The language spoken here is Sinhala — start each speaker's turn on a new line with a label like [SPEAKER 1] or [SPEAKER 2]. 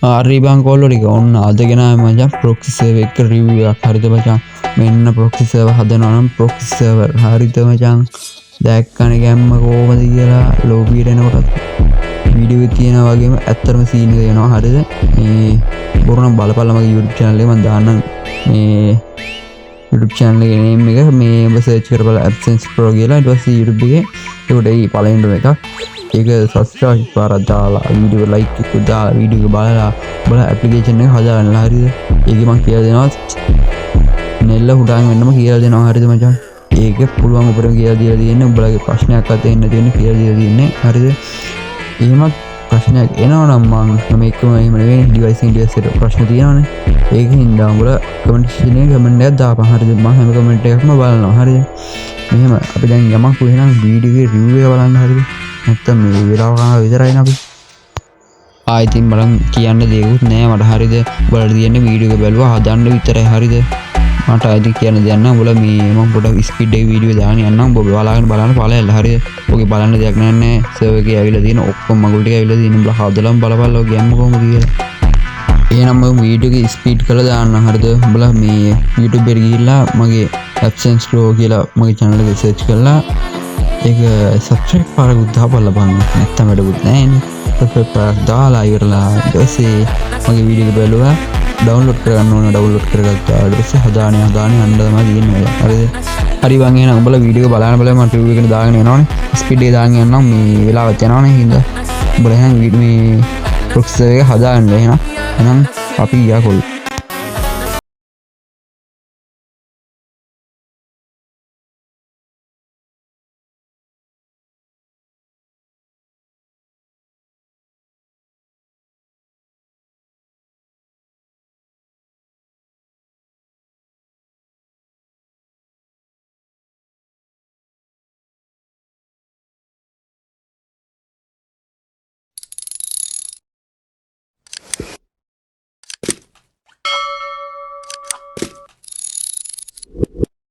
[SPEAKER 1] ආරිබං කොල්ලෝ ටික ඔන්න අද ගෙනාවේ මචං ප්‍රොක්සි සර්වර් එක රිවිව් එකක් හරිද මචං මෙන්න ප්‍රොක්සි සර්වර් හදනවා නම් ප්‍රොක්සි සර්වර් හරිද මචං දැක්කනේ ගැම්ම කොහමද කියලා ලෝබියට එනකොට වීඩියෝ එකේ තියෙනවා වගේම ඇත්තටම සීන් එක එනවා හරිද මේ බොරුනම් බලපල්ලා මගේ YouTube channel එකේ මම දාන්නම් මේ YouTube channel එකේ name එක මේ ඔබ search කරපළා AdSense Pro කියලා ඊට පස්සේ YouTube එකේ ඒකට ඒ පළවෙනිම එකක් ඒක subscribe පාරක් දාලා වීඩියෝ like එකක් දාලා වීඩියෝ එක බලලා application එක හදාගන්න හරිද ඒකේ මම කියලා දෙනවා නෙල්ල හුඩාන් වෙන්නම කියලා දෙනවා හරිද මචං ඒක පුළුවන් උඩට කියලා දීලා තියෙන්නේ උඹලගේ ප්‍රශ්නයක් අත එන්න තියෙන්නේ කියලා දීලා තියෙන්නේ හරිද එහෙමත් ප්‍රශ්නයක් එනවා නම් මම මේකම එහෙම නෙවෙයි device එකට ප්‍රශ්න තියෙනවානේ ඒකෙන් දා උඹලා comment section එකේ comment එකක් දාපන් හරිද මම හැම comment එකක්ම බලනවා හරිද මෙහෙම අපි දැන් යමක් වෙනනම් වීඩියෝ එකේ review එක බලන්න හරිද නැත්තම් මේ වෙලාව ගන්න විතරයිනේ අපි ආයෙත් බලන් කියන්න දෙයක්වත් නෑ මට හරිද උඹලා තියෙන්නේ වීඩියෝ එක බැලුවා හදන්න විතරයි හරිද මට ආයෙත් කියන්න දෙයක් නෑ උඹලා මේ මම පොඩක් ස්පීඩ් එකේ වීඩියෝ දාන්න යන්නම් ඔබ බලාගෙන බලන්න බලයල්ලා හරිද ඔගේ බලන්න දෙයක් නෑ සර්වර් එකේ ඇවිල්ලා තියෙන ඔක්කොම මගුල් ටික ඇවිල්ලා තියෙන උඹලා හදලම බලපල්ලා ඔගේ යන්න කොහොමද කියලා එහෙනම් මම වීඩියෝ එක ස්පීඩ් කරලා දාන්න හරිද උඹලා මේ YouTube එකට ගිහිල්ලා මගේ AdSense Pro කියලා මගේ channel එක search කරලා ඒක subscribe පාරකුත් දාපල්ලා බලන්න නැත්තම් වැඩකුත් නැහැනේ subscribe පාරක් දාලා ඉවරලා ඊට පස්සේ මගේ වීඩියෝ එක බලුවා ඩවුන්ලෝඩ් කරගන්න ඕන ඩවුන්ලෝඩ් කරගත්තා ඊට පස්සේ හදාන්නේ යන්න තමයි තියෙන්නේ හරිද හරි බං එහෙනම් උඹලා වීඩියෝ එක බලන්න බලන්න මට රිවිව් එකට දාගෙන යනවනේ ස්පීඩ් එක දාගෙන යන්නම් මේ වෙලාවත් යනවනේ හින්දා උඹලා එහෙනම් මේ ප්‍රොක්සර් එක හදාගන්න එහෙනම් අපි ගියා කොල්ලෝ